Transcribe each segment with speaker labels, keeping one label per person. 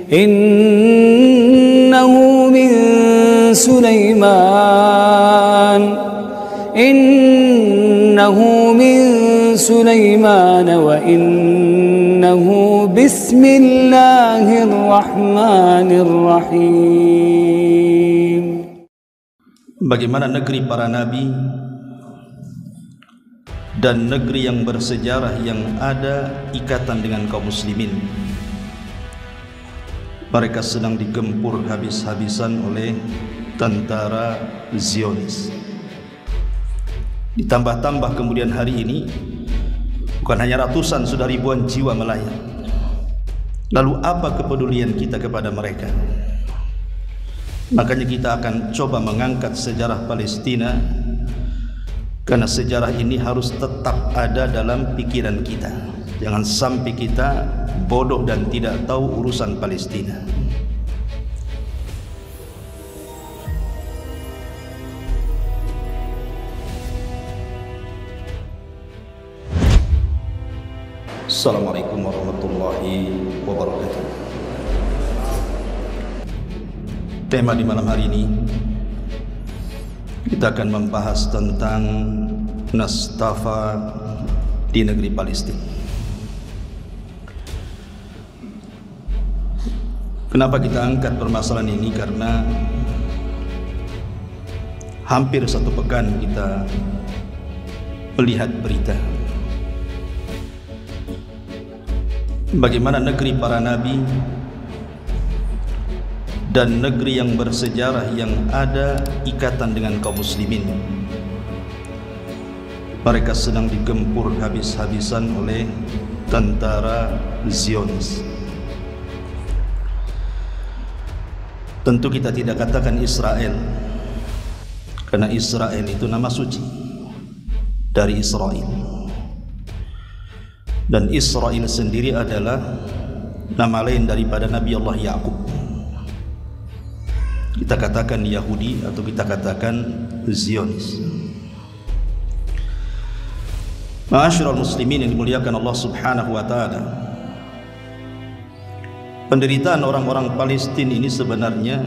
Speaker 1: innahu min Sulaiman wa innahu bismillahirrahmanirrahim.
Speaker 2: Bagaimana negeri para nabi dan negeri yang bersejarah yang ada ikatan dengan kaum muslimin, mereka sedang digempur habis-habisan oleh tentara Zionis. Ditambah-tambah kemudian hari ini bukan hanya ratusan, sudah ribuan jiwa melayang. Lalu apa kepedulian kita kepada mereka? Makanya kita akan coba mengangkat sejarah Palestina, karena sejarah ini harus tetap ada dalam pikiran kita. Jangan sampai kita bodoh dan tidak tahu urusan Palestina. Assalamualaikum warahmatullahi wabarakatuh. Tema di malam hari ini kita akan membahas tentang Nastafa di negeri Palestina. Kenapa kita angkat permasalahan ini? Karena hampir satu pekan kita melihat berita bagaimana negeri para nabi dan negeri yang bersejarah yang ada ikatan dengan kaum muslimin, mereka sedang digempur habis-habisan oleh tentara Zionis. Tentu kita tidak katakan Israel, karena Israel itu nama suci dari Israel, dan Israel sendiri adalah nama lain daripada Nabi Allah Ya'qub. Kita katakan Yahudi atau kita katakan Zionis. Ma'asyiral muslimin yang dimuliakan Allah Subhanahu wa taala, penderitaan orang-orang Palestina ini sebenarnya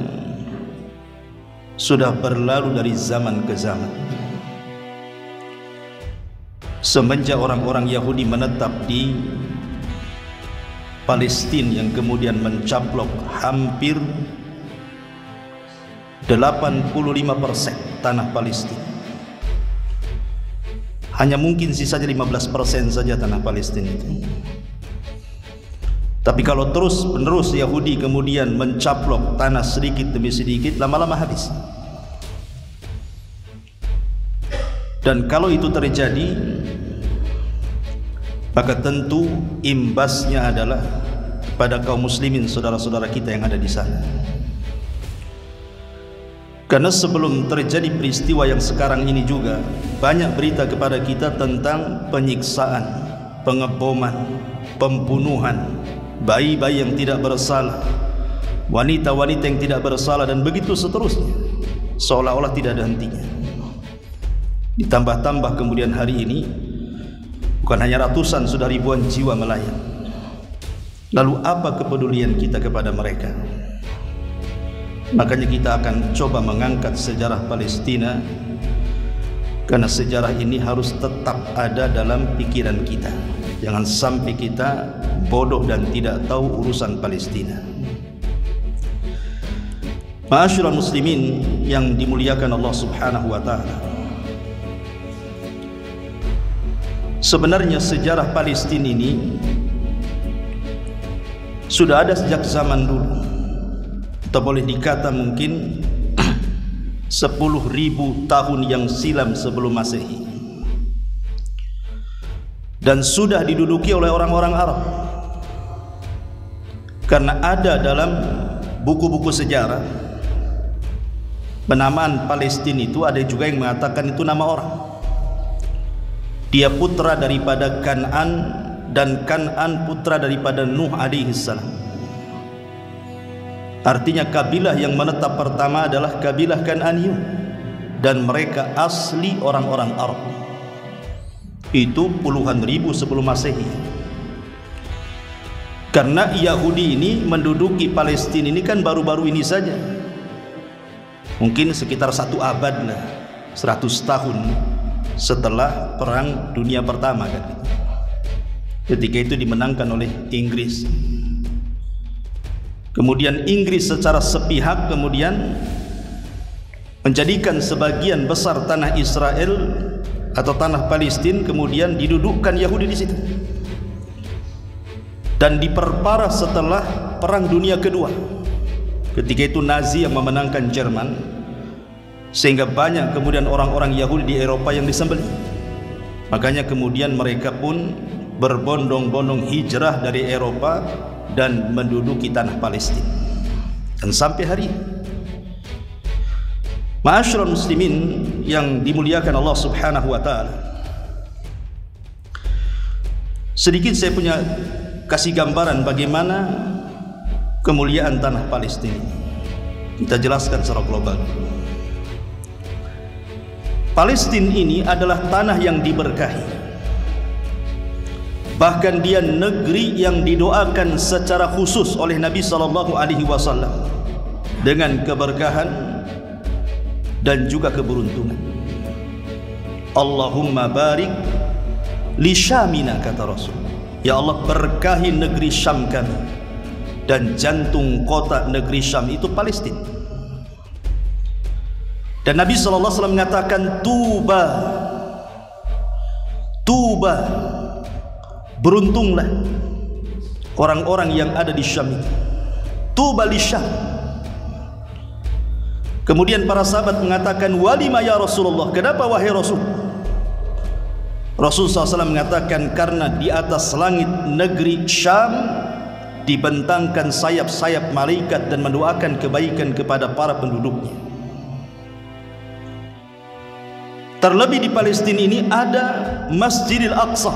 Speaker 2: sudah berlalu dari zaman ke zaman. Semenjak orang-orang Yahudi menetap di Palestina yang kemudian mencaplok hampir 85% tanah Palestina. Hanya mungkin sisanya 15% saja tanah Palestina itu. Tapi kalau terus menerus Yahudi kemudian mencaplok tanah sedikit demi sedikit, lama-lama habis. Dan kalau itu terjadi, maka tentu imbasnya adalah pada kaum muslimin, saudara-saudara kita yang ada di sana. Karena sebelum terjadi peristiwa yang sekarang ini juga banyak berita kepada kita tentang penyiksaan, pengeboman, pembunuhan bayi-bayi yang tidak bersalah, wanita-wanita yang tidak bersalah, dan begitu seterusnya, seolah-olah tidak ada hentinya. Ditambah-tambah kemudian hari ini bukan hanya ratusan, sudah ribuan jiwa melayang. Lalu apa kepedulian kita kepada mereka? Makanya kita akan coba mengangkat sejarah Palestina, karena sejarah ini harus tetap ada dalam pikiran kita. Jangan sampai kita bodoh dan tidak tahu urusan Palestina. Ma'asyiral muslimin yang dimuliakan Allah Subhanahu wa taala, sebenarnya sejarah Palestina ini sudah ada sejak zaman dulu, atau boleh dikata mungkin 10.000 tahun yang silam sebelum Masehi, dan sudah diduduki oleh orang-orang Arab. Karena ada dalam buku-buku sejarah penamaan Palestina itu, ada juga yang mengatakan itu nama orang. Dia putra daripada Kan'an, dan Kan'an putra daripada Nuh alaihi salam. Artinya kabilah yang menetap pertama adalah kabilah Kan'aniyun, dan mereka asli orang-orang Arab. Itu puluhan ribu sebelum Masehi. Karena Yahudi ini menduduki Palestina ini kan baru-baru ini saja, mungkin sekitar 1 abad lah, 100 tahun setelah Perang Dunia Pertama kan. Ketika itu dimenangkan oleh Inggris. Kemudian Inggris secara sepihak kemudian menjadikan sebagian besar tanah Israel atau tanah Palestina, kemudian didudukkan Yahudi di situ. Dan diperparah setelah Perang Dunia Kedua. Ketika itu Nazi yang memenangkan Jerman, sehingga banyak kemudian orang-orang Yahudi di Eropa yang disembelih. Makanya kemudian mereka pun berbondong-bondong hijrah dari Eropa dan menduduki tanah Palestina. Dan sampai hari ini, ma'asyiral muslimin yang dimuliakan Allah Subhanahu wa taala, sedikit saya punya kasih gambaran bagaimana kemuliaan tanah Palestina. Kita jelaskan secara global. Palestina ini adalah tanah yang diberkahi. Bahkan dia negeri yang didoakan secara khusus oleh Nabi SAW dengan keberkahan dan juga keberuntungan. Allahumma barik li Syamina, kata Rasul. Ya Allah, berkahi negeri Syam kami. Dan jantung kota negeri Syam itu Palestina. Dan Nabi SAW mengatakan, Tuba, Tuba, beruntunglah orang-orang yang ada di Syam itu. Tuba li Syam. Kemudian para sahabat mengatakan, walima ya Rasulullah, kenapa wahai Rasul? Rasul SAW mengatakan, karena di atas langit negeri Syam dibentangkan sayap-sayap malaikat dan mendoakan kebaikan kepada para penduduknya. Terlebih di Palestina ini ada Masjidil Aqsa,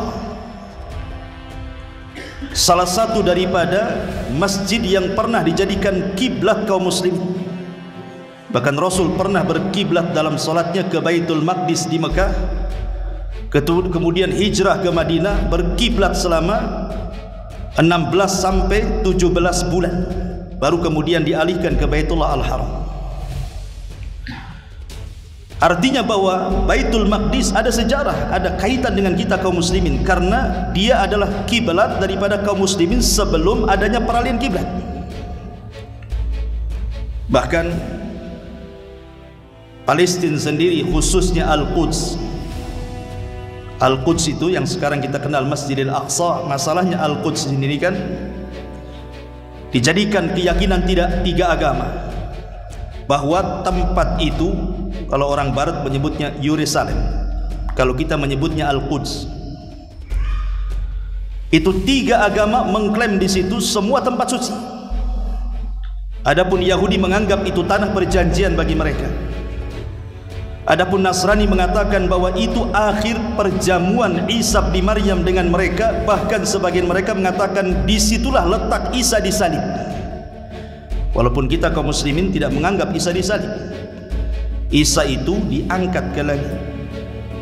Speaker 2: salah satu daripada masjid yang pernah dijadikan kiblat kaum muslimin. Bahkan Rasul pernah berkiblat dalam salatnya ke Baitul Maqdis di Mekah, kemudian hijrah ke Madinah, berkiblat selama 16 sampai 17 bulan, baru kemudian dialihkan ke Baitullah Al-Haram. Artinya bahwa Baitul Maqdis ada sejarah, ada kaitan dengan kita kaum muslimin, karena dia adalah kiblat daripada kaum muslimin sebelum adanya peralihan kiblat. Bahkan Palestina sendiri, khususnya Al-Quds, Al-Quds itu yang sekarang kita kenal Masjidil Aqsa, masalahnya Al-Quds sendiri kan dijadikan keyakinan tiga agama, bahwa tempat itu, kalau orang barat menyebutnya Yerusalem, kalau kita menyebutnya Al-Quds, itu 3 agama mengklaim di situ semua tempat suci. Adapun Yahudi menganggap itu tanah perjanjian bagi mereka. Adapun Nasrani mengatakan bahwa itu akhir perjamuan Isa bin Maryam dengan mereka. Bahkan sebagian mereka mengatakan disitulah letak Isa disalib. Walaupun kita kaum muslimin tidak menganggap Isa disalib. Isa itu diangkat ke langit.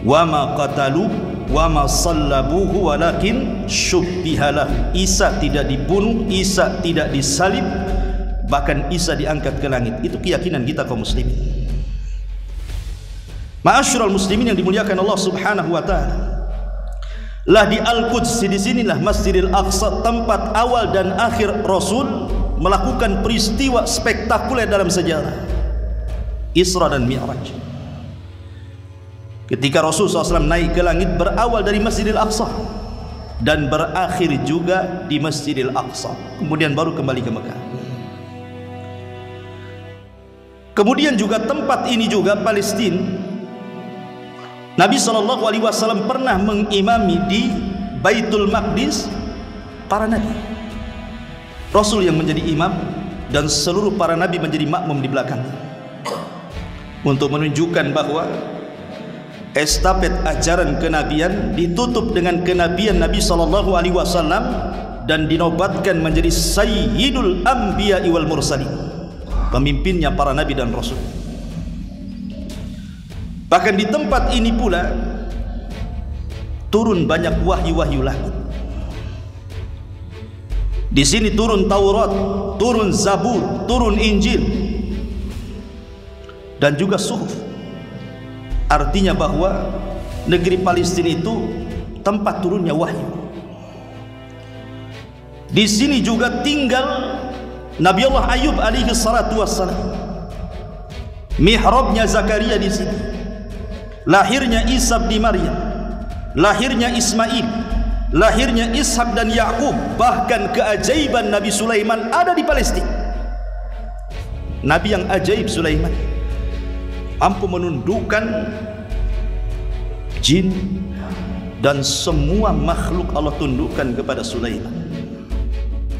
Speaker 2: Wa ma qatalu wa ma sallabuhu walakin syubbihalah. Isa tidak dibunuh, Isa tidak disalib, bahkan Isa diangkat ke langit. Itu keyakinan kita kaum muslimin. Ma'asyiral muslimin yang dimuliakan Allah Subhanahu wa taala. Lah di Al-Quds, di sinilah Masjidil Aqsa, tempat awal dan akhir Rasul melakukan peristiwa spektakuler dalam sejarah, Isra dan Mi'raj. Ketika Rasul SAW naik ke langit, berawal dari Masjidil Aqsa dan berakhir juga di Masjidil Aqsa, kemudian baru kembali ke Mekah. Kemudian juga tempat ini juga Palestina, Nabi SAW pernah mengimami di Baitul Maqdis para nabi. Rasul yang menjadi imam dan seluruh para nabi menjadi makmum di belakangnya, untuk menunjukkan bahwa estafet ajaran kenabian ditutup dengan kenabian Nabi SAW dan dinobatkan menjadi Sayyidul Anbiya wal Mursalin, pemimpinnya para nabi dan rasul. Bahkan di tempat ini pula turun banyak wahyu-wahyu langit. Di sini turun Taurat, turun Zabur, turun Injil, dan juga Suhuf. Artinya bahwa negeri Palestina itu tempat turunnya wahyu. Di sini juga tinggal Nabi Allah Ayub alaihi salatu wassalam. Mihrabnya Zakaria di sini. Lahirnya Isa bin Maryam, lahirnya Ismail, lahirnya Ishak dan Yakub, bahkan keajaiban Nabi Sulaiman ada di Palestina. Nabi yang ajaib Sulaiman, mampu menundukkan jin dan semua makhluk Allah tundukkan kepada Sulaiman.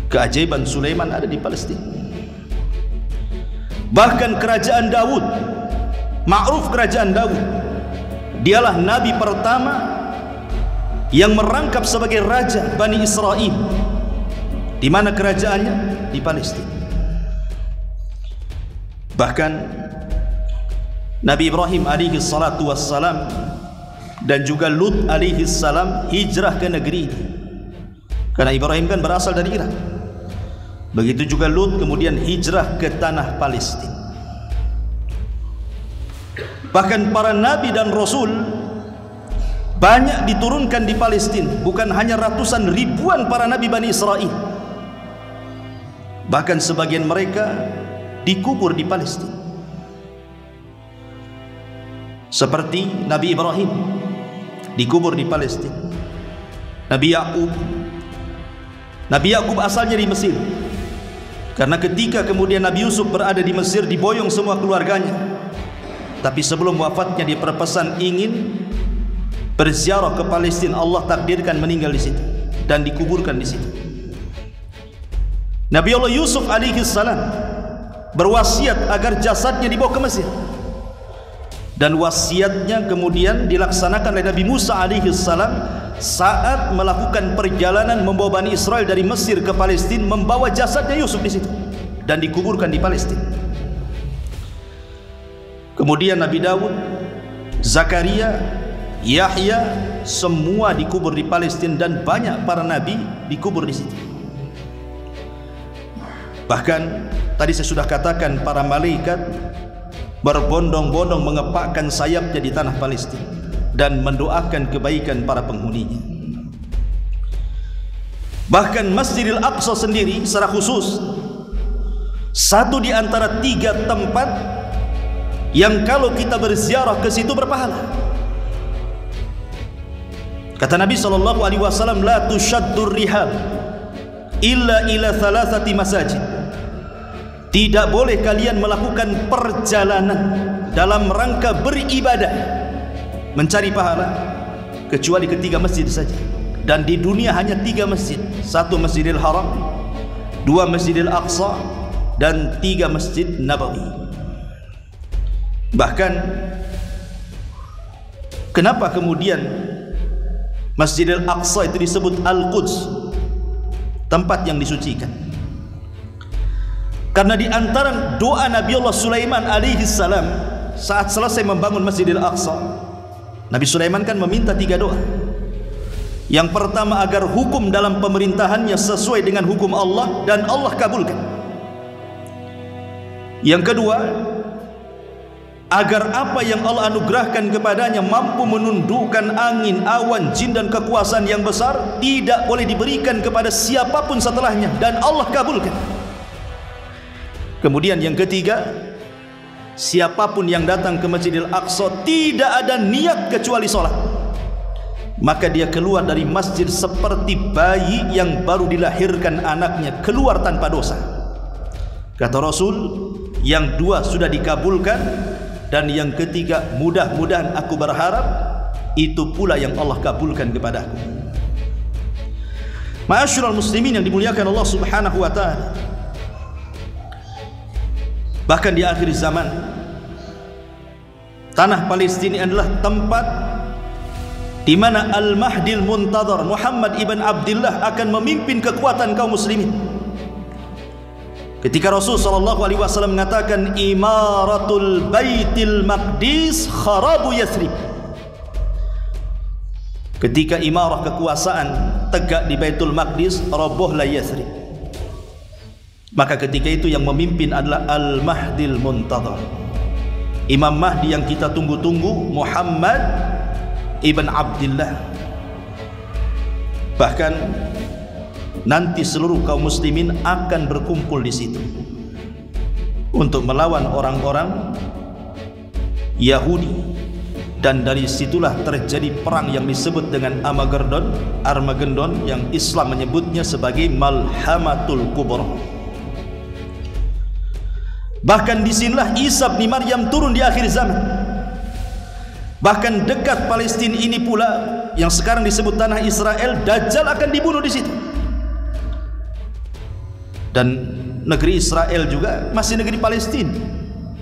Speaker 2: Keajaiban Sulaiman ada di Palestina. Bahkan kerajaan Daud, ma'ruf kerajaan Daud, dialah nabi pertama yang merangkap sebagai raja Bani Israel. Di mana kerajaannya? Di Palestina. Bahkan Nabi Ibrahim alaihi salatu wassalam dan juga Lut alaihi salam hijrah ke negeri ini, karena Ibrahim kan berasal dari Irak. Begitu juga Lut kemudian hijrah ke tanah Palestina. Bahkan para nabi dan rasul banyak diturunkan di Palestina, bukan hanya ratusan ribuan para nabi Bani Israel. Bahkan sebagian mereka dikubur di Palestina. Seperti Nabi Ibrahim dikubur di Palestina. Nabi Yakub asalnya di Mesir. Karena ketika kemudian Nabi Yusuf berada di Mesir, diboyong semua keluarganya. Tapi sebelum wafatnya dia berpesan ingin berziarah ke Palestina. Allah takdirkan meninggal di situ dan dikuburkan di situ. Nabi Allah Yusuf alaihi salam berwasiat agar jasadnya dibawa ke Mesir. Dan wasiatnya kemudian dilaksanakan oleh Nabi Musa alaihi salam saat melakukan perjalanan membawa Bani Israel dari Mesir ke Palestina, membawa jasadnya Yusuf di situ dan dikuburkan di Palestina. Kemudian Nabi Daud, Zakaria, Yahya semua dikubur di Palestina dan banyak para nabi dikubur di situ. Bahkan tadi saya sudah katakan para malaikat berbondong-bondong mengepakkan sayapnya di tanah Palestina dan mendoakan kebaikan para penghuninya. Bahkan Masjidil Aqsa sendiri secara khusus satu di antara 3 tempat yang kalau kita berziarah ke situ berpahala. Kata Nabi SAW, la tushaddur rihal illa ila 3 masajid. Tidak boleh kalian melakukan perjalanan dalam rangka beribadah mencari pahala kecuali ke 3 masjid saja. Dan di dunia hanya 3 masjid. 1 Masjidil Haram, 2 Masjidil Aqsa, dan 3 Masjid Nabawi. Bahkan kenapa kemudian Masjidil Aqsa itu disebut Al-Quds, tempat yang disucikan? Karena di antara doa Nabi Allah Sulaiman alaihi salam saat selesai membangun Masjidil Aqsa, Nabi Sulaiman kan meminta 3 doa. Yang pertama, agar hukum dalam pemerintahannya sesuai dengan hukum Allah dan Allah kabulkan. Yang kedua, agar apa yang Allah anugerahkan kepadanya mampu menundukkan angin, awan, jin dan kekuasaan yang besar tidak boleh diberikan kepada siapapun setelahnya dan Allah kabulkan. Kemudian yang ketiga, siapapun yang datang ke Masjidil Aqsa tidak ada niat kecuali sholat, maka dia keluar dari masjid seperti bayi yang baru dilahirkan anaknya, keluar tanpa dosa. Kata Rasul, yang 2 sudah dikabulkan, dan yang ketiga mudah-mudahan aku berharap itu pula yang Allah kabulkan kepadaku. Ma'asyiral muslimin yang dimuliakan Allah Subhanahu wa taala. Bahkan di akhir zaman, tanah Palestina adalah tempat di mana Al-Mahdil Muntadhar Muhammad ibn Abdullah akan memimpin kekuatan kaum muslimin. Ketika Rasul SAW mengatakan imaratul Baitil Maqdis kharabu Yathrib, ketika imarah kekuasaan tegak di Baitul Maqdis, robohlah Yathrib. Maka ketika itu yang memimpin adalah Al-Mahdil Muntadhar, Imam Mahdi yang kita tunggu-tunggu, Muhammad ibn Abdillah. Bahkan nanti seluruh kaum muslimin akan berkumpul di situ untuk melawan orang-orang Yahudi, dan dari situlah terjadi perang yang disebut dengan Armageddon, yang Islam menyebutnya sebagai Malhamatul Kubra. Bahkan disinilah Isa bin Maryam turun di akhir zaman. Bahkan dekat Palestina ini pula yang sekarang disebut tanah Israel, Dajjal akan dibunuh di situ. Dan negeri Israel juga masih negeri Palestina.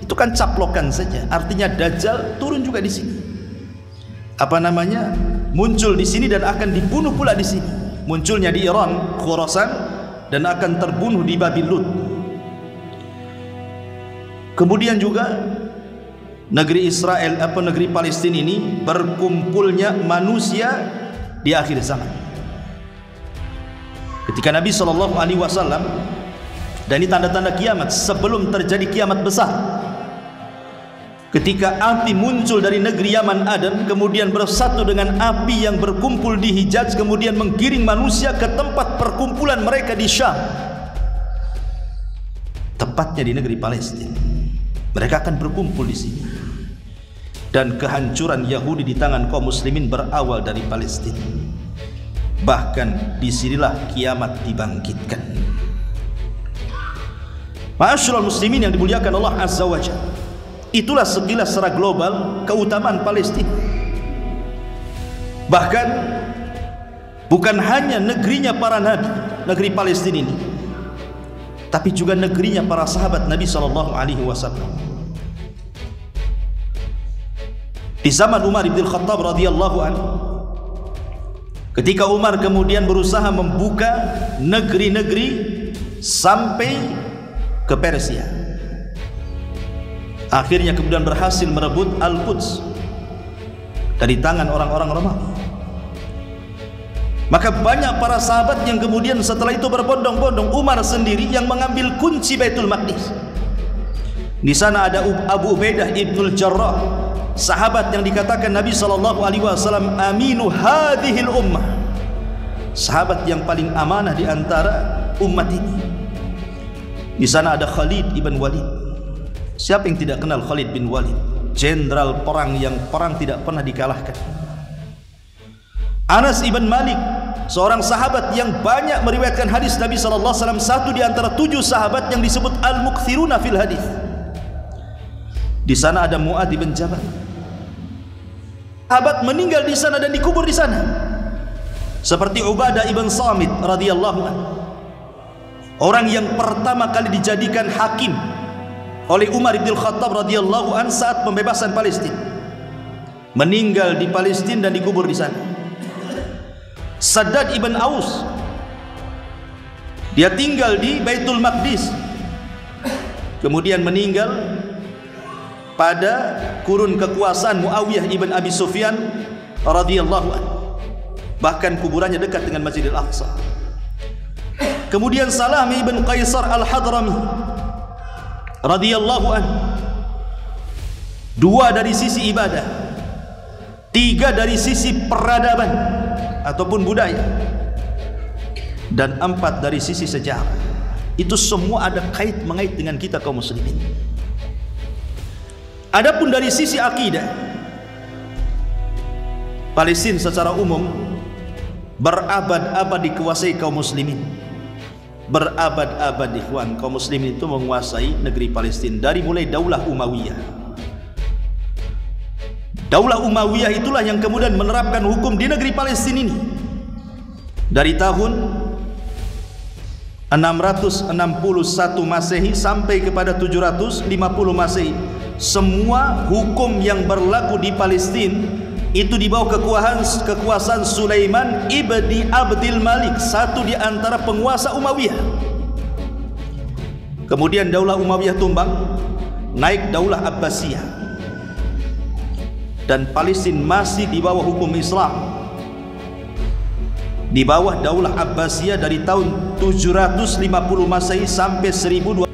Speaker 2: Itu kan caplokan saja. Artinya Dajjal turun juga di sini. Muncul di sini dan akan dibunuh pula di sini. Munculnya di Iran, Khurasan, dan akan terbunuh di Babil Lut. Kemudian juga negeri Israel negeri Palestina ini berkumpulnya manusia di akhir zaman. Ketika Nabi SAW, dan ini tanda-tanda kiamat sebelum terjadi kiamat besar, ketika api muncul dari negeri Yaman Aden, kemudian bersatu dengan api yang berkumpul di Hijaz, kemudian menggiring manusia ke tempat perkumpulan mereka di Syam, tepatnya di negeri Palestina. Mereka akan berkumpul di sini, dan kehancuran Yahudi di tangan kaum muslimin berawal dari Palestina. Bahkan disinilah kiamat dibangkitkan. Ma'asyiral muslimin yang dimuliakan Allah Azza wa Jalla, itulah sekilas secara global keutamaan Palestina. Bahkan bukan hanya negerinya para nabi, negeri Palestina ini, tapi juga negerinya para sahabat Nabi SAW. Di zaman Umar bin Khattab radhiyallahu anhu, ketika Umar kemudian berusaha membuka negeri-negeri sampai ke Persia, akhirnya kemudian berhasil merebut Al-Quds dari tangan orang-orang Romawi. Maka banyak para sahabat yang kemudian setelah itu berbondong-bondong. Umar sendiri yang mengambil kunci Baitul Maqdis. Di sana ada Abu Ubaidah ibnul Jarrah, sahabat yang dikatakan Nabi SAW aminu hadhil ummah, sahabat yang paling amanah di antara umat ini. Di sana ada Khalid ibn Walid. Siapa yang tidak kenal Khalid bin Walid? Jenderal perang yang perang tidak pernah dikalahkan. Anas ibn Malik, seorang sahabat yang banyak meriwayatkan hadis Nabi SAW, satu di antara 7 sahabat yang disebut al-mukthiruna fil hadis. Di sana ada Mu'adz bin Jabal, sahabat meninggal di sana dan dikubur di sana. Seperti Ubadah ibn Samit radhiyallahu anhu, orang yang pertama kali dijadikan hakim oleh Umar bin Khattab radhiyallahu anhu saat pembebasan Palestina, meninggal di Palestina dan dikubur di sana. Saddad ibn Aus, dia tinggal di Baitul Maqdis, kemudian meninggal pada kurun kekuasaan Muawiyah ibn Abi Sufyan radhiyallahu anhu. Bahkan kuburannya dekat dengan Masjidil Aqsa. Kemudian Salam ibn Qaisar al-Hadrami radhiyallahu anhu, 2 dari sisi ibadah, 3 dari sisi peradaban ataupun budaya, dan 4 dari sisi sejarah. Itu semua ada mengait dengan kita kaum muslimin. Adapun dari sisi akidah, Palestina secara umum berabad-abad dikuasai kaum muslimin. Berabad-abad ikhwan, kaum muslimin itu menguasai negeri Palestina dari mulai Daulah Umayyah. Daulah Umayyah itulah yang kemudian menerapkan hukum di negeri Palestina ini. Dari tahun 661 Masehi sampai kepada 750 Masehi, semua hukum yang berlaku di Palestina itu di bawah kekuasaan Sulaiman ibni Abdul Malik, satu di antara penguasa Umayyah. Kemudian Daulah Umayyah tumbang, naik Daulah Abbasiyah, dan Palestina masih di bawah hukum Islam. di bawah Daulah Abbasiyah dari tahun 750 Masehi sampai 1200